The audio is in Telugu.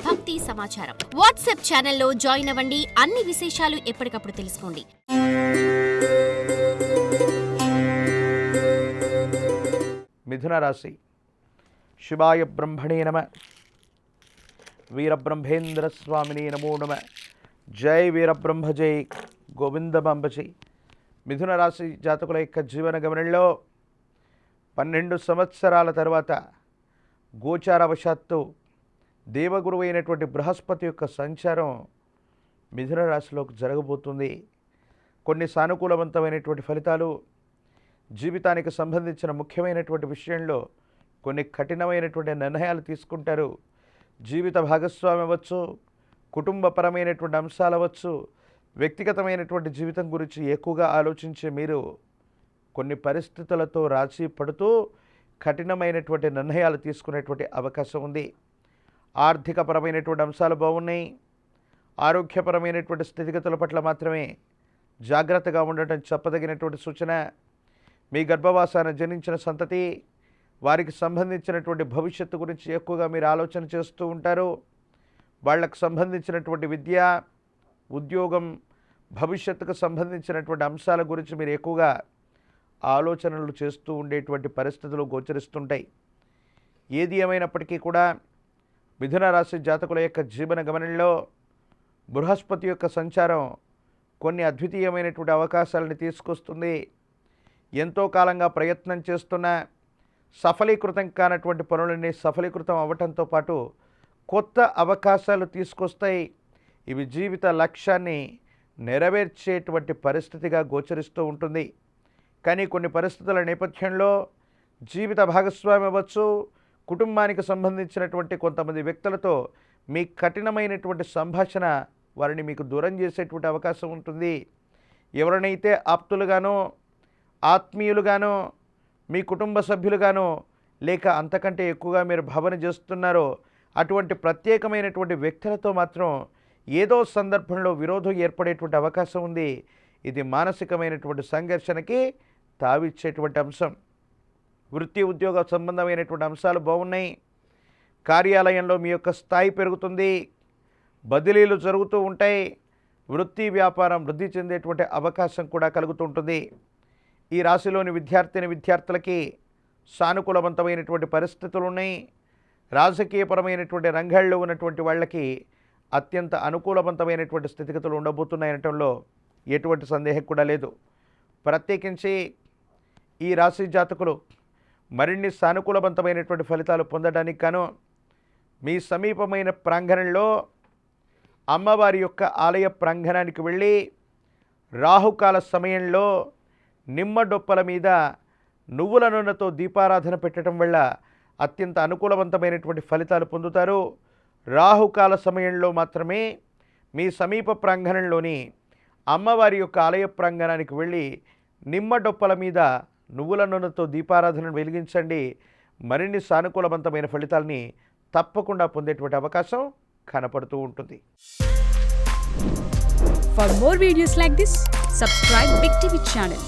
భక్తి సమాచారం. వాట్సాప్ ఛానల్లో జాయిన్ అవ్వండి. అన్ని విశేషాలు ఎప్పటికప్పుడు తెలుసుకోండి. మిథున రాశి. శివాయ బ్రహ్మణే నమ. వీరబ్రహ్మేంద్ర స్వామిని నమో నమ. జై వీరబ్రహ్మ జై గోవిందమాంబ జై. మిథున రాశి జాతకుల యొక్క జీవన గమనంలో 12 సంవత్సరాల తర్వాత గోచారవశాత్తు దేవగురువు అయినటువంటి బృహస్పతి యొక్క సంచారం మిథున రాశిలోకి జరగబోతుంది. కొన్ని సానుకూలవంతమైనటువంటి ఫలితాలు, జీవితానికి సంబంధించిన ముఖ్యమైనటువంటి విషయంలో కొన్ని కఠినమైనటువంటి నిర్ణయాలు తీసుకుంటారు. జీవిత భాగస్వామి అవ్వచ్చు, కుటుంబపరమైనటువంటి అంశాలు అవ్వచ్చు, వ్యక్తిగతమైనటువంటి జీవితం గురించి ఎక్కువగా ఆలోచించే మీరు కొన్ని పరిస్థితులతో రాజీ పడుతూ కఠినమైనటువంటి నిర్ణయాలు తీసుకునేటువంటి అవకాశం ఉంది. ఆర్థికపరమైనటువంటి అంశాలు బాగున్నాయి. ఆరోగ్యపరమైనటువంటి స్థితిగతుల పట్ల మాత్రమే జాగ్రత్తగా ఉండటం చెప్పదగినటువంటి సూచన. మీ గర్భవాసాన జనించిన సంతతి, వారికి సంబంధించినటువంటి భవిష్యత్తు గురించి ఎక్కువగా మీరు ఆలోచన చేస్తూ ఉంటారు. వాళ్లకు సంబంధించినటువంటి విద్య, ఉద్యోగం, భవిష్యత్తుకు సంబంధించినటువంటి అంశాల గురించి మీరు ఎక్కువగా ఆలోచనలు చేస్తూ ఉండేటువంటి పరిస్థితులు గోచరిస్తుంటాయి. ఏది ఏమైనప్పటికీ కూడా మిథున రాశి జాతకుల యొక్క జీవన గమనంలో బృహస్పతి యొక్క సంచారం కొన్ని అద్వితీయమైనటువంటి అవకాశాలను తీసుకొస్తుంది. ఎంతో కాలంగా ప్రయత్నం చేస్తున్న సఫలీకృతం కానటువంటి పనులన్నీ సఫలీకృతం అవ్వటంతో పాటు కొత్త అవకాశాలు తీసుకొస్తాయి. ఇవి జీవిత లక్ష్యాన్ని నెరవేర్చేటువంటి పరిస్థితిగా గోచరిస్తూ ఉంటుంది. కానీ కొన్ని పరిస్థితుల నేపథ్యంలో జీవిత భాగస్వామి అవ్వచ్చు, కుటుంబానికి సంబంధించినటువంటి కొంతమంది వ్యక్తులతో మీ కఠినమైనటువంటి సంభాషణ వారిని మీకు దూరం చేసేటువంటి అవకాశం ఉంటుంది. ఎవరినైతే ఆప్తులుగానో, ఆత్మీయులుగానో, మీ కుటుంబ సభ్యులుగానో, లేక అంతకంటే ఎక్కువగా మీరు భావన చేస్తున్నారో అటువంటి ప్రత్యేకమైనటువంటి వ్యక్తులతో మాత్రం ఏదో సందర్భంలో విరోధం ఏర్పడేటువంటి అవకాశం ఉంది. ఇది మానసికమైనటువంటి సంఘర్షణకి తావిచ్చేటువంటి అంశం. వృత్తి ఉద్యోగ సంబంధమైనటువంటి అంశాలు బాగున్నాయి. కార్యాలయంలో మీ యొక్క స్థాయి పెరుగుతుంది. బదిలీలు జరుగుతూ ఉంటాయి. వృత్తి వ్యాపారం వృద్ధి చెందేటువంటి అవకాశం కూడా కలుగుతూ ఉంటుంది. ఈ రాశిలోని విద్యార్థులకి సానుకూలవంతమైనటువంటి పరిస్థితులు ఉన్నాయి. రాజకీయపరమైనటువంటి రంగాల్లో ఉన్నటువంటి వాళ్ళకి అత్యంత అనుకూలవంతమైనటువంటి స్థితిగతులు ఉండబోతున్నాయనటంలో ఎటువంటి సందేహం కూడా లేదు. ప్రత్యేకించి ఈ రాశి జాతకులు మరిన్ని సానుకూలవంతమైనటువంటి ఫలితాలు పొందడానికి గాను మీ సమీపమైన ప్రాంగణంలో అమ్మవారి యొక్క ఆలయ ప్రాంగణానికి వెళ్ళి రాహుకాల సమయంలో నిమ్మ డొప్పల మీద నువ్వుల నూనెతో దీపారాధన పెట్టడం వల్ల అత్యంత అనుకూలవంతమైనటువంటి ఫలితాలు పొందుతారు. రాహుకాల సమయంలో మాత్రమే మీ సమీప ప్రాంగణంలోని అమ్మవారి యొక్క ఆలయ ప్రాంగణానికి వెళ్ళి నిమ్మ డొప్పల మీద నువ్వుల నూనెతో దీపారాధనను వెలిగించండి. మరిన్ని సానుకూలవంతమైన ఫలితాలని తప్పకుండా పొందేటువంటి అవకాశం కనపడుతూ ఉంటుంది. For more videos like this, subscribe Big TV channel.